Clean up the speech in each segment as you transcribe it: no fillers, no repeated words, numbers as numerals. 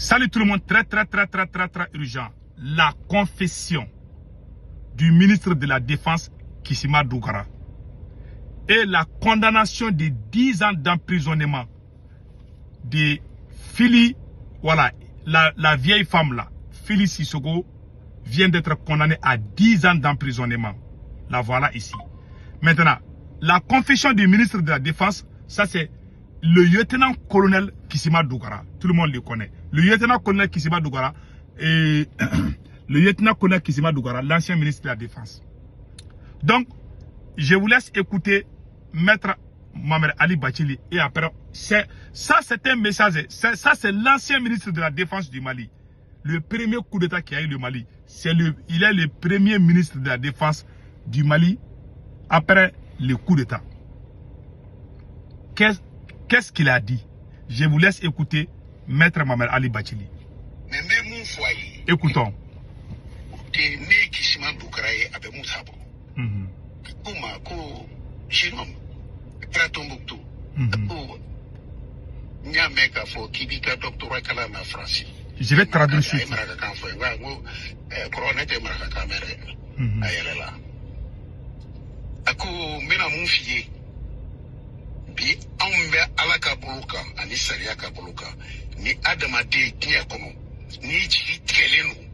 Salut tout le monde, très urgent. La confession du ministre de la Défense, Kissima Dougara, et la condamnation de 10 ans d'emprisonnement de Fili, voilà, la vieille femme là, Fili Sissoko, vient d'être condamnée à 10 ans d'emprisonnement. La voilà ici. Maintenant, la confession du ministre de la Défense, ça c'est le lieutenant-colonel Kissima Dougara. Tout le monde le connaît. Le lieutenant-colonel Kissima Dougara et le lieutenant-colonel Kissima Dougara, l'ancien ministre de la Défense. Donc, je vous laisse écouter Maître Mohamed Ali Bachili. Et après, ça c'est un message. Ça c'est l'ancien ministre de la Défense du Mali. Le premier coup d'État qui a eu le Mali. Il est le premier ministre de la Défense du Mali après le coup d'État. Qu'est-ce qu'il a dit? Je vous laisse écouter Maître Mohamed Ali Bachili. Écoutons. Je vais traduire suite. Bi anw bɛ ala ka bolo kan ani sariya ka bolo kan ni adamaden diɲɛ kɔnɔ ni jigi tigɛlen don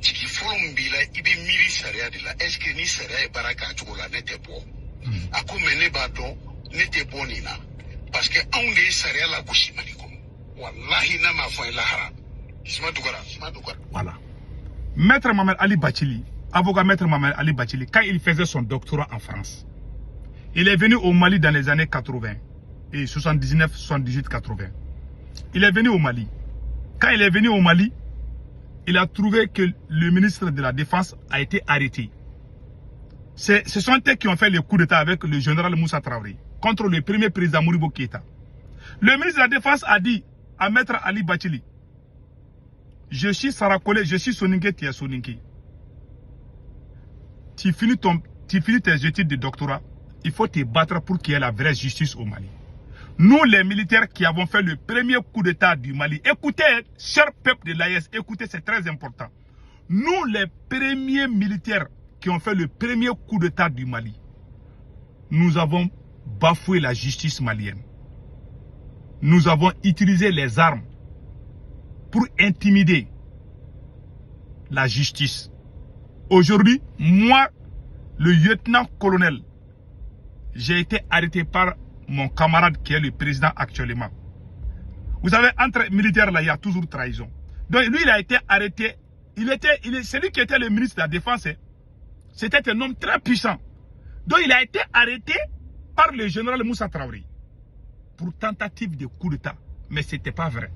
jigi fɔlɔ min b'i la i bɛ miiri sariya de la est ce que ni sariya ye baara k'a cogo la ne tɛ bɔ a ko mɛ ne b'a dɔn ne tɛ bɔ nin na parce que anw de ye sariya la gosi mali kɔnɔ walahi n'a ma fɔ ye lahara Kissima Dougara. Voilà. Maître Mohamed Ali Bachili, avocat Maître Mohamed Ali Bachili, quand il faisait son doctorat en France, il est venu au Mali dans les années 80 et 79, 78, 80. Il est venu au Mali. Quand il est venu au Mali, il a trouvé que le ministre de la Défense a été arrêté. Ce sont eux qui ont fait le coup d'État avec le général Moussa Traoré contre le premier président Modibo Keïta. Le ministre de la Défense a dit à Maître Ali Bachili, je suis Sarakole, je suis Soninké, tu es Soninké. Tu finis tes études de doctorat. Il faut te battre pour qu'il y ait la vraie justice au Mali. Nous, les militaires qui avons fait le premier coup d'État du Mali, écoutez, cher peuple de l'AES, écoutez, c'est très important. Nous, les premiers militaires qui ont fait le premier coup d'État du Mali, nous avons bafoué la justice malienne. Nous avons utilisé les armes pour intimider la justice. Aujourd'hui, moi, le lieutenant-colonel, j'ai été arrêté par mon camarade qui est le président actuellement. Vous savez, entre militaires là, il y a toujours trahison. Donc lui, il a été arrêté. C'est lui qui était le ministre de la Défense. C'était un homme très puissant. Donc il a été arrêté par le général Moussa Traoré pour tentative de coup d'État. Mais ce n'était pas vrai.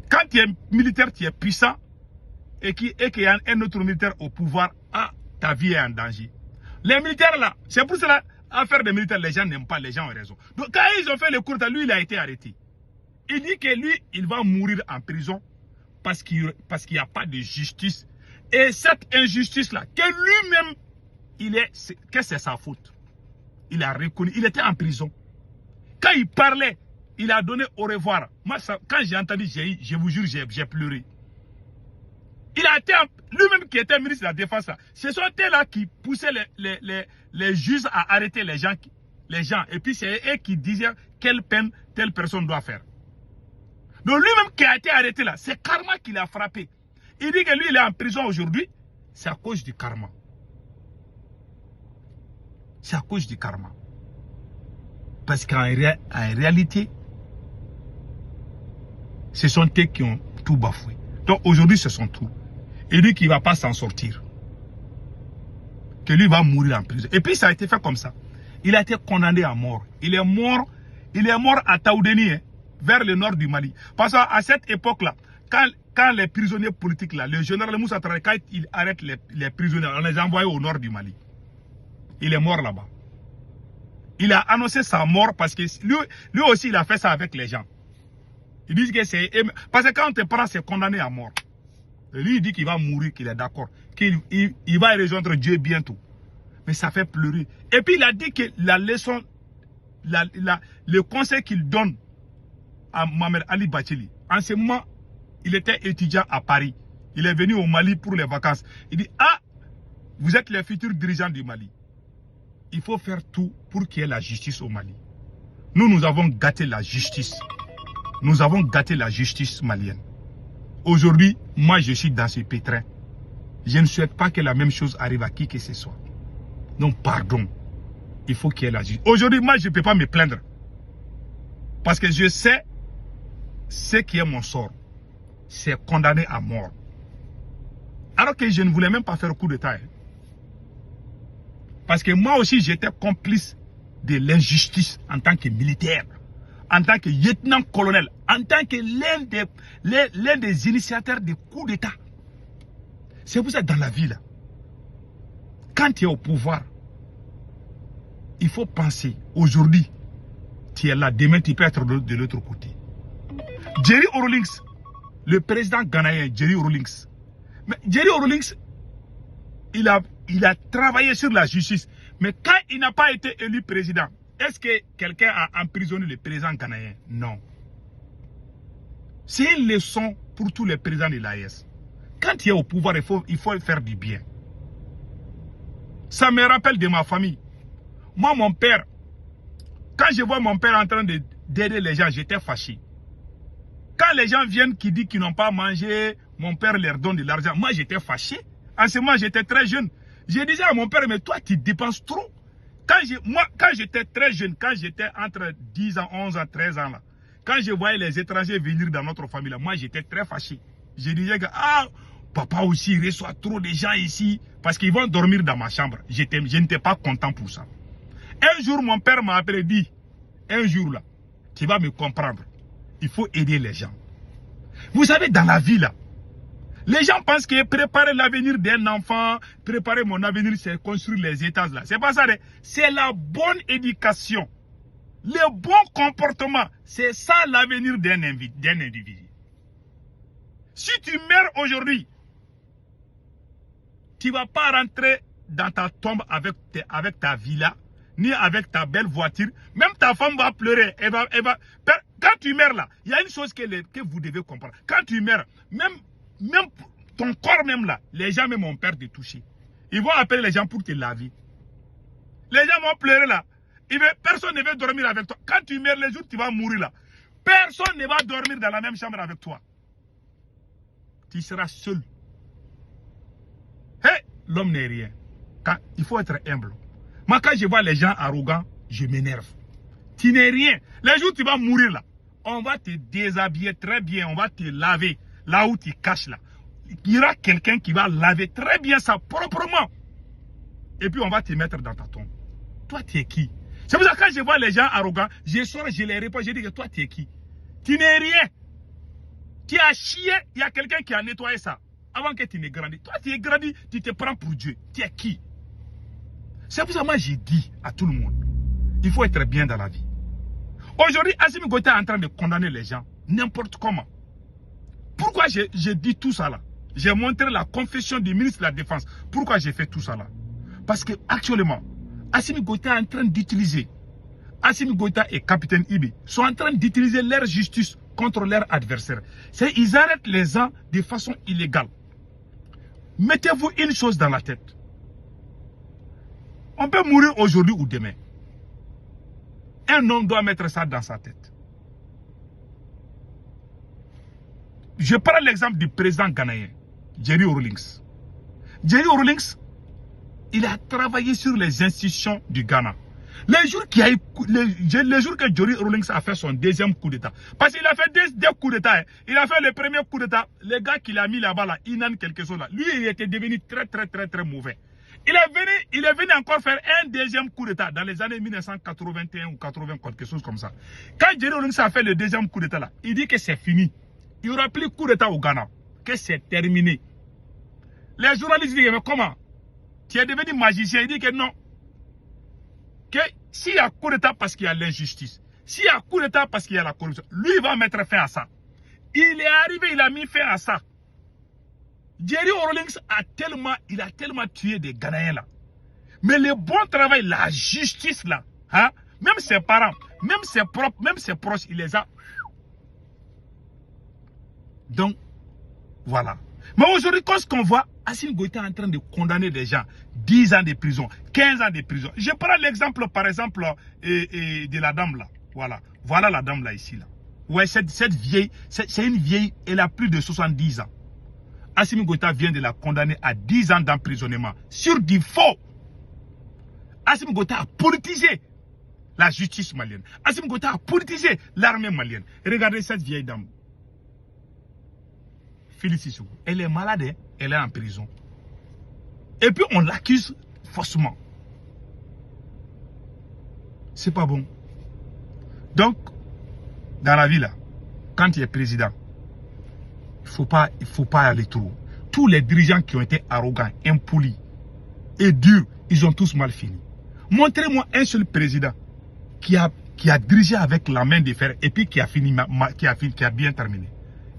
Quand tu es militaire, tu es puissant et qu'il y a un autre militaire au pouvoir, ta vie est en danger. Les militaires là, c'est pour cela, affaire des militaires, les gens n'aiment pas, les gens ont raison. Donc quand ils ont fait le coup d'État, lui, il a été arrêté. Il dit que lui, il va mourir en prison parce qu'il n'y a pas de justice. Et cette injustice-là, que lui-même, que c'est sa faute. Il a reconnu, il était en prison. Quand il parlait, il a donné au revoir. Moi, quand j'ai entendu, je vous jure, j'ai pleuré. Il a été, lui-même qui était ministre de la Défense, là, ce sont eux là qui poussaient les juges à arrêter les gens. Et puis c'est eux qui disaient quelle peine telle personne doit faire. Donc lui-même qui a été arrêté là, c'est karma qui l'a frappé. Il dit que lui, il est en prison aujourd'hui, c'est à cause du karma. C'est à cause du karma. Parce qu'en réalité, ce sont eux qui ont tout bafoué. Donc aujourd'hui, ce sont tout. Il dit qu'il ne va pas s'en sortir. Que lui va mourir en prison. Et puis ça a été fait comme ça. Il a été condamné à mort. Il est mort à Taoudeni, vers le nord du Mali. Parce qu'à cette époque-là, quand les prisonniers politiques, là, le général Moussa Traoré, quand il arrête les prisonniers, on les envoie au nord du Mali. Il est mort là-bas. Il a annoncé sa mort parce que lui aussi, il a fait ça avec les gens. Il dit que c'est... Parce que quand on te prend, c'est condamné à mort. Et lui, il dit qu'il va mourir, qu'il est d'accord. Qu'il va rejoindre Dieu bientôt. Mais ça fait pleurer. Et puis il a dit que la leçon, le conseil qu'il donne à Mohamed Ali Bachili, en ce moment, il était étudiant à Paris. Il est venu au Mali pour les vacances. Il dit, ah, vous êtes les futurs dirigeants du Mali. Il faut faire tout pour qu'il y ait la justice au Mali. Nous avons gâté la justice. Nous avons gâté la justice malienne. Aujourd'hui, moi je suis dans ce pétrin. Je ne souhaite pas que la même chose arrive à qui que ce soit. Donc pardon. Il faut qu'il y ait la justice. Aujourd'hui, moi je ne peux pas me plaindre. Parce que je sais ce qui est mon sort. C'est condamné à mort. Alors que je ne voulais même pas faire coup d'État. Parce que moi aussi j'étais complice de l'injustice en tant que militaire, en tant que lieutenant-colonel, en tant que l'un des initiateurs des coups d'État. C'est pour ça que dans la vie, là, quand tu es au pouvoir, il faut penser, aujourd'hui, tu es là, demain tu peux être de l'autre côté. Jerry Rawlings, le président ghanéen, Jerry Rawlings. Mais Jerry Rawlings, il a travaillé sur la justice. Mais quand il n'a pas été élu président, est-ce que quelqu'un a emprisonné le président ghanéen? Non. C'est une leçon pour tous les présidents de l'AES. Quand tu es au pouvoir, il faut faire du bien. Ça me rappelle de ma famille. Moi, mon père, quand je vois mon père en train d'aider les gens, j'étais fâché. Quand les gens viennent qui disent qu'ils n'ont pas mangé, mon père leur donne de l'argent. Moi, j'étais fâché. En ce moment, j'étais très jeune. Je disais à mon père, mais toi, tu dépenses trop. Quand j'étais très jeune, quand j'étais entre 10 ans, 11 ans, 13 ans, là, quand je voyais les étrangers venir dans notre famille, là, moi, j'étais très fâché. Je disais que, ah, papa aussi reçoit trop de gens ici, parce qu'ils vont dormir dans ma chambre. Je n'étais pas content pour ça. Un jour, mon père m'a appelé, dit, un jour, là, tu vas me comprendre. Il faut aider les gens. Vous savez, dans la vie, là, les gens pensent que préparer l'avenir d'un enfant, préparer mon avenir, c'est construire les étages là. C'est pas ça. C'est la bonne éducation. Le bon comportement. C'est ça l'avenir d'un individu. Si tu meurs aujourd'hui, tu ne vas pas rentrer dans ta tombe avec ta villa, ni avec ta belle voiture. Même ta femme va pleurer. Quand tu meurs là, il y a une chose que vous devez comprendre. Quand tu meurs, même ton corps même là, les gens même ont peur de toucher. Ils vont appeler les gens pour te laver. Les gens vont pleurer là. Personne ne veut dormir avec toi. Quand tu meurs, les jours tu vas mourir là, personne ne va dormir dans la même chambre avec toi. Tu seras seul. Hey, l'homme n'est rien. Il faut être humble. Moi, quand je vois les gens arrogants, je m'énerve. Tu n'es rien. Les jours tu vas mourir là, on va te déshabiller très bien, on va te laver. Là où tu caches là, il y aura quelqu'un qui va laver très bien ça proprement. Et puis on va te mettre dans ta tombe. Toi tu es qui? C'est pour ça que quand je vois les gens arrogants, je sors, je les réponds, je dis que toi tu es qui? Tu n'es rien. Tu as chié, il y a quelqu'un qui a nettoyé ça. Avant que tu n'aies grandi. Toi tu es grandi, tu te prends pour Dieu. Tu es qui? C'est pour ça que moi j'ai dit à tout le monde, il faut être bien dans la vie. Aujourd'hui, Assimi Goïta est en train de condamner les gens, n'importe comment. Pourquoi j'ai dit tout ça là? J'ai montré la confession du ministre de la Défense. Pourquoi j'ai fait tout ça là? Parce que actuellement, Assimi Goïta est en train d'utiliser, Assimi Goïta et Capitaine Ibi sont en train d'utiliser leur justice contre leurs adversaires. Ils arrêtent les gens de façon illégale. Mettez-vous une chose dans la tête. On peut mourir aujourd'hui ou demain. Un homme doit mettre ça dans sa tête. Je prends l'exemple du président ghanéen, Jerry Rawlings. Jerry Rawlings, il a travaillé sur les institutions du Ghana. Les jours que Jerry Rawlings a fait son deuxième coup d'État, parce qu'il a fait deux coups d'État. Il a fait le premier coup d'État, le gars qu'il a mis là-bas, là, Inan quelque chose là, lui il était devenu très mauvais. Il est venu encore faire un deuxième coup d'État dans les années 1981 ou 80, quelque chose comme ça. Quand Jerry Rawlings a fait le deuxième coup d'État là, il dit que c'est fini. Il n'y aura plus coup d'État au Ghana, que c'est terminé. Les journalistes disent, mais comment? Tu es devenu magicien. Il dit que non. Que s'il y a coup d'État parce qu'il y a l'injustice, s'il y a coup d'État parce qu'il y a la corruption, lui il va mettre fin à ça. Il est arrivé, il a mis fin à ça. Jerry Rawlings a tellement tué des Ghanéens là. Mais le bon travail, la justice là, hein, même ses parents, même ses propres, même ses proches, il les a. Donc, Voilà. Mais aujourd'hui, quand ce qu'on voit, Assimi Goïta est en train de condamner des gens, 10 ans de prison, 15 ans de prison. Je prends l'exemple, par exemple, de la dame là. Voilà. Voilà la dame là, ici. Là. Ouais, cette vieille, c'est une vieille, elle a plus de 70 ans. Assimi Goïta vient de la condamner à 10 ans d'emprisonnement sur du faux. Assimi Goïta a politisé la justice malienne. Assimi Goïta a politisé l'armée malienne. Regardez cette vieille dame. Félicitations. Elle est malade, hein? Elle est en prison. Et puis on l'accuse faussement. C'est pas bon. Donc, dans la vie là, quand tu es président, il faut pas aller trop. Tous les dirigeants qui ont été arrogants, impolis et durs, ils ont tous mal fini. Montrez-moi un seul président qui a dirigé avec la main de fer et puis qui a bien terminé.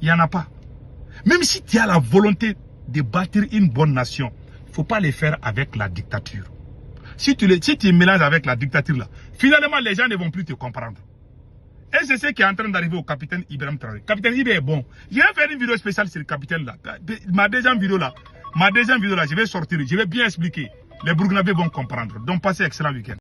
Il n'y en a pas. Même si tu as la volonté de bâtir une bonne nation, il ne faut pas le faire avec la dictature. Si tu mélanges avec la dictature là, finalement les gens ne vont plus te comprendre. Et c'est ce qui est en train d'arriver au capitaine Ibrahim Traoré. Capitaine Ibrahim est bon. Je vais faire une vidéo spéciale sur le capitaine là. Ma deuxième vidéo là, je vais sortir, je vais bien expliquer. Les Burkinabés vont comprendre. Donc passez un excellent week-end.